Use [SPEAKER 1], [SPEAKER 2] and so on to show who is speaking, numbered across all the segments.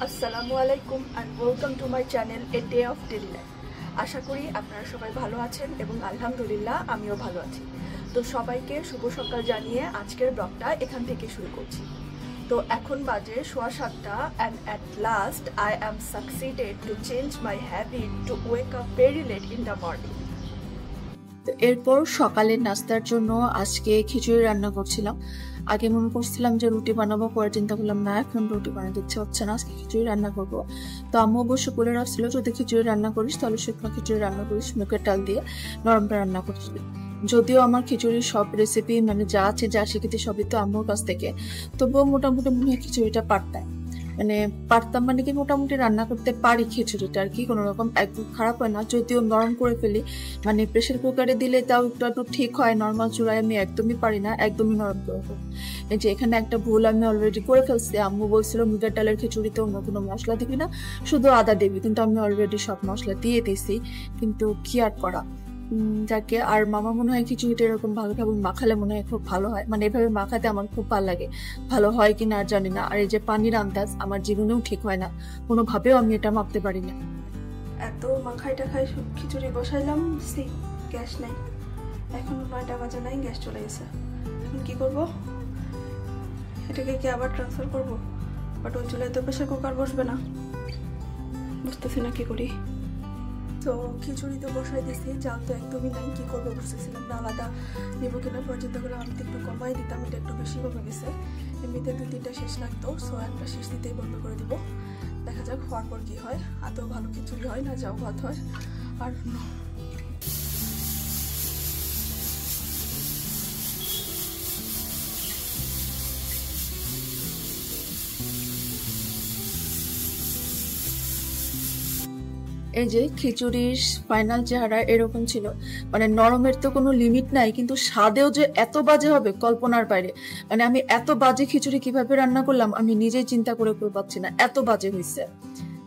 [SPEAKER 1] আসসালামু আলাইকুম and welcome to my channel A Day of Daily Life। আশা করি আপনারা সবাই ভালো আছেন এবং আলহামদুলিল্লাহ আমিও ভালো আছি। তো সবাইকে শুভ সকাল জানিয়ে আজকের ব্লগটা এখান থেকে শুরু করছি। তো এখন বাজে 7:15 and at last I am succeeded to change my habit to wake up very late in the morning। এরপর সকালের নাস্তার জন্য আজকে খিচুড়ি রান্না করছিলাম। আগে মনে করছিলাম যে রুটি বানাবো, পরে চিন্তা করলাম না, এখন রুটি বানাতে ইচ্ছে হচ্ছে না, আজকে খিচুড়ি রান্না করবো। তো আম্মু অবশ্য বলে রাখছিল যদি খিচুড়ি রান্না করিস তাহলে শুকনো খিচুড়ি রান্না করিস, মুগের ডাল দিয়ে নরমটা রান্না করিস। যদিও আমার খিচুড়ির সব রেসিপি যা আছে যা শিখেছি সবই তো আম্মুর কাছ থেকে, তবুও মোটামুটি মনে হয় খিচুড়িটা পারতাম কি মোটামুটি রান্না করতে পারি খিচুড়িটা আর কি, কোনো রকম একদম খারাপ হয় না। যদিও নরম করে ফেলি, প্রেশার কুকারে দিলে তাও একটু ঠিক হয়, নর্মাল চুলায় আমি একদমই পারি না, একদমই নরম করে ফেলি। এই যে এখানে একটা ভুল আমি অলরেডি করে ফেলছি। আম্মু বলছিল মুগের ডালের খিচুড়িতে অন্য কোনো মশলা দিবি না, শুধু আদা দিবি, কিন্তু আমি অলরেডি সব মশলা দিয়ে দিয়েছি, কিন্তু কি আর করা যাকে। আর মামা মনে হয় খিচুড়িটা এরকম ভালোভাবে মাখালে মনে হয় খুব ভালো হয়, এভাবে মাখাতে আমার খুব ভালো লাগে, ভালো হয় কিনা আর জানি না। আর এই যে পানির আন্দাজ আমার জীবনেও ঠিক হয় না, কোনোভাবেও আমি এটা মাপতে পারি না। এত মাখাই টাখাই খিচুড়ি বসাইলাম, গ্যাস নাই, এখন 9টা বাজে নাই, গ্যাস চলে গেছে। এখন কি করব, এটাকে কি আবার ট্রান্সফার করব? বাট ওই চুলায় তো প্রেশার কুকার বসবে না, বুঝতেছি না কি করি। তো খিচুড়ি তো বসাই দিয়েছি, চাল তো একদমই নাই, কি করবো বুঝতেছিলাম না। আলাদা নিবো কিনা পরে চিন্তা করলাম আমি একটু কমাই দিতাম, এটা একটু বেশি কমে গেছে। এমনিতে 2-3টা শেষ লাগতো, সো একটা শেষ দিতেই বন্ধ করে দিব। দেখা যাক হওয়ার পর কি হয়, আদৌ ভালো খিচুড়ি হয় না যাও ভাত হয়। আর এই যে খিচুড়ির ফাইনাল চেহারা এরকম ছিল, নরমের তো কোনো লিমিট নাই, কিন্তু স্বাদেও যে এত বাজে হবে কল্পনার বাইরে। আমি এত বাজে খিচুড়ি কিভাবে রান্না করলাম আমি নিজেই চিন্তা করে পাচ্ছি না, এত বাজে হয়েছে।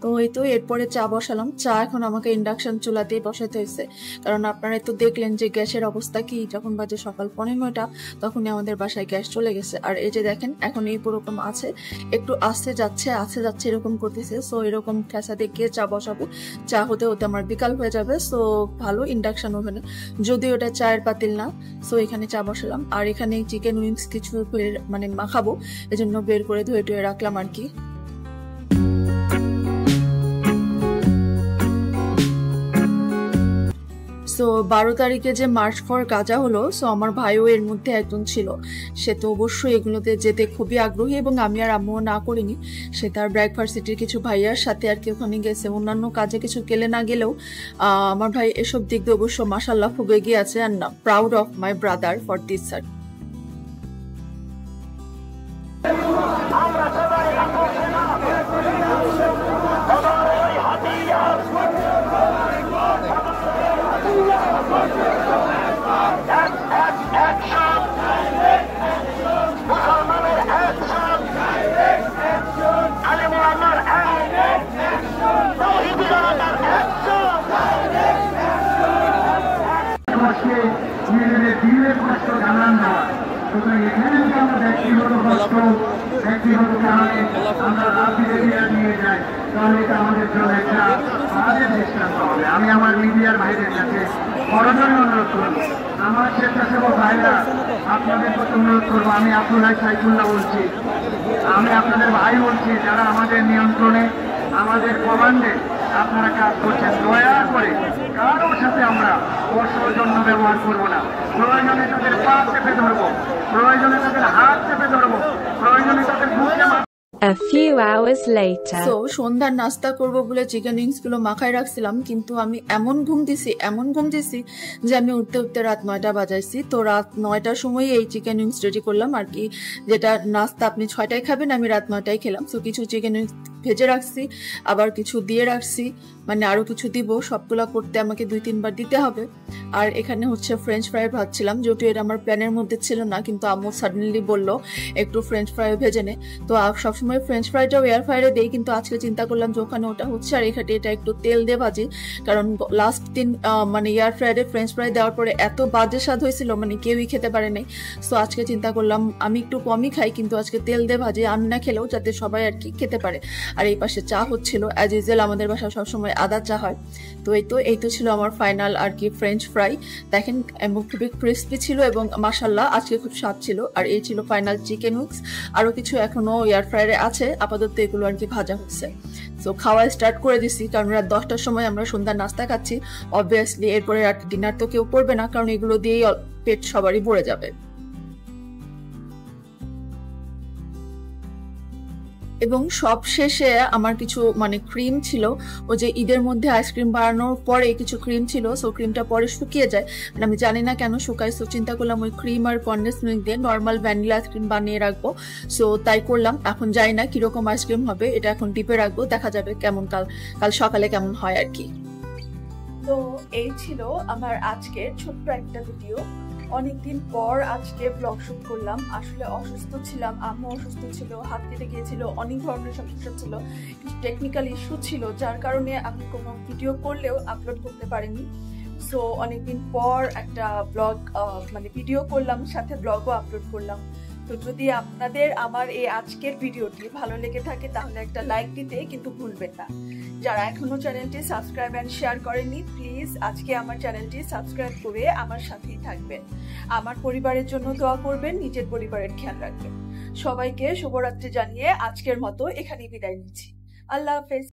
[SPEAKER 1] তো এই তো এরপরে চা বসালাম। চা এখন আমাকে ইন্ডাকশন চুলাতেই বসাতে হয়েছে, কারণ আপনারা তো দেখলেন যে গ্যাসের অবস্থা কি। যখন বাজে সকাল 9:15 তখনই আমাদের বাসায় গ্যাস চলে গেছে। আর এই যে দেখেন এখন এই পুরোকম আছে, একটু আসতে যাচ্ছে এরকম করতেছে। সো এরকম ঠেসা দিয়ে গিয়ে চা বসাবো, চা হতে হতে আমার বিকাল হয়ে যাবে। সো ভালো ইন্ডাকশন ওভেনে, যদিও এটা চায়ের পাতিল না। সো এখানে চা বসালাম, আর এখানে চিকেন উইংস কিছু মাখাবো, এজন্য বের করে ধুয়ে রাখলাম আর কি। সো 12 তারিখে যে মার্চ ফর গাজা হলো, সো আমার ভাইও এর মধ্যে একজন ছিল। সে তো অবশ্যই এগুলোতে যেতে খুবই আগ্রহী, এবং আমি আর আম্মুও না করিনি। সে তার ব্রেকফাস্টের কিছু ভাইয়ার সাথে আর কি ওখানে গেছে, অন্যান্য কাজে কিছু গেলে না গেলেও আমার ভাই এসব দিক দিয়ে অবশ্য মাশাআল্লাহ খুব এগিয়ে আছে। আর না, proud of my brother for this sir.
[SPEAKER 2] ব্যক্তিগত কারণে আমরা রাজনীতি নিয়ে যাই, তাহলে এটা আমাদের জন্য একটা বাজে দৃষ্টান্ত হবে। আমি আমার মিডিয়ার ভাইদের কাছে করজনীয় অনুরোধ করবো, আমার স্বেচ্ছাসেবক ভাইরা আপনাদের প্রতি অনুরোধ করবো। আমি আব্দুল্লাহ সাইফুল্লাহ বলছি, আমি আপনাদের ভাই বলছি, যারা আমাদের নিয়ন্ত্রণে আমাদের কমান্ডে আপনারা কাজ করছেন, দয়া করে কারোর সাথে আমরা অসৌজন্য ব্যবহার করবো না। প্রয়োজনে তাদের পা চেপে ধরবো, প্রয়োজনে তাদের হাত চেপে ধরবো, প্রয়োজনে তাদের বুকে।
[SPEAKER 3] A few hours later.
[SPEAKER 1] So সন্ধ্যার নাস্তা করব বলে চিকেন উইংস গুলো মাখায় রাখছিলাম, কিন্তু আমি এমন ঘুম দিছি যে আমি উঠতে রাত 9টা বাজাইছি। তো রাত 9টার সময় এই চিকেন উইংস রেডি করলাম আর কি, যেটা নাস্তা আপনি 6টায় খাবেন, আমি রাত 9টায় খেলাম। সো কিছু চিকেন উইংস ভেজে রাখছি, আবার কিছু দিয়ে রাখছি, আরো কিছু দিব। সবগুলা করতে আমাকে 2-3 বার দিতে হবে। আর এখানে হচ্ছে ফ্রেঞ্চ ফ্রাই ভাজছিলাম, যেহেতু এটা আমার প্ল্যানের মধ্যে ছিল না, কিন্তু আম্মু সাডেনলি বললো একটু ফ্রেঞ্চ ফ্রাই ভেজে নে। তো সবসময় ফ্রেঞ্চ ফ্রাইটাও এয়ার ফ্রায়ারে দেই, কিন্তু আজকে চিন্তা করলাম যে ওখানে ওটা হচ্ছে আর এখানে এটা একটু তেল দিয়ে ভাজি, কারণ লাস্ট দিন এয়ার ফ্রায়ারে ফ্রেঞ্চ ফ্রাই দেওয়ার পরে এত বাজে স্বাদ হয়েছিল, কেউই খেতে পারে নাই। সো আজকে চিন্তা করলাম আমি একটু কমই খাই, কিন্তু আজকে তেল দিয়ে ভাজি, আমি না খেলেও যাতে সবাই আর কি খেতে পারে। আর এই পাশে চা হচ্ছিল। অ্যাজ ইউজুয়াল আমাদের বাসায় সবসময় আদা চা হয়। তো এই তো ছিল আমার ফাইনাল আর কি ফ্রেঞ্চ ফ্রাই। দেখেন খুবই ক্রিস্পি ছিল এবং মাশাল্লাহ আজকে খুব স্বাদ ছিল। আর এই ছিল ফাইনাল চিকেন উইংস। আরও কিছু এখনো এয়ার ফ্রায়ারে আছে, আপাতত এগুলো আর কি ভাজা হচ্ছে। তো খাওয়া স্টার্ট করে দিছি, কারণ রাত 10টার সময় আমরা সন্ধ্যার নাস্তা খাচ্ছি। অবভিয়াসলি এরপরে রাত ডিনার তো কেউ করবে না, কারণ এগুলো দিয়েই পেট সবারই ভরে যাবে। এবং সব শেষে আমার কিছু ক্রিম ছিল, ও যে ঈদের মধ্যে আইসক্রিম বানানোর পরে কিছু ক্রিম ছিল, সো ক্রিমটা পরে শুকিয়ে যায়, আমি জানি না কেন শুকায়। সো চিন্তা করলাম ওই ক্রিম আর কন্ডেন্স মিল্ক দিয়ে নর্মাল ভ্যানিলা আইসক্রিম বানিয়ে রাখবো। সো তাই করলাম। এখন জানি না কিরকম আইসক্রিম হবে, এটা এখন ডিপে রাখবো, দেখা যাবে কেমন কাল সকালে কেমন হয় আর কি। তো এই ছিল আমার আজকের ছোট্ট একটা ভিডিও। অনেকদিন পর আজকে ব্লগ শুট করলাম। আসলে অসুস্থ ছিলাম, আম্মু অসুস্থ ছিল, হাত কেটে গিয়েছিল, অনেক ধরনের সমস্যা ছিল, কিছু টেকনিক্যাল ইস্যু ছিল, যার কারণে আমি কোনো ভিডিও করলেও আপলোড করতে পারিনি। সো অনেকদিন পর একটা ব্লগ ভিডিও করলাম, সাথে ব্লগও আপলোড করলাম। তো যদি আপনাদের আমার এই আজকের ভিডিওটি ভালো লেগে থাকে তাহলে একটা লাইক দিতে কিন্তু ভুলবেন না। যারা এখনো চ্যানেলটি সাবস্ক্রাইব এন্ড শেয়ার করেননি, প্লিজ আজকে আমার চ্যানেলটি সাবস্ক্রাইব করে আমার সাথেই থাকবেন। আমার পরিবারের জন্য দোয়া করবেন, নিজের পরিবারের খেয়াল রাখবেন। সবাইকে শুভরাত্রি জানিয়ে আজকের মতো এখানেই বিদায় নিচ্ছি। আল্লাহ হাফেজ।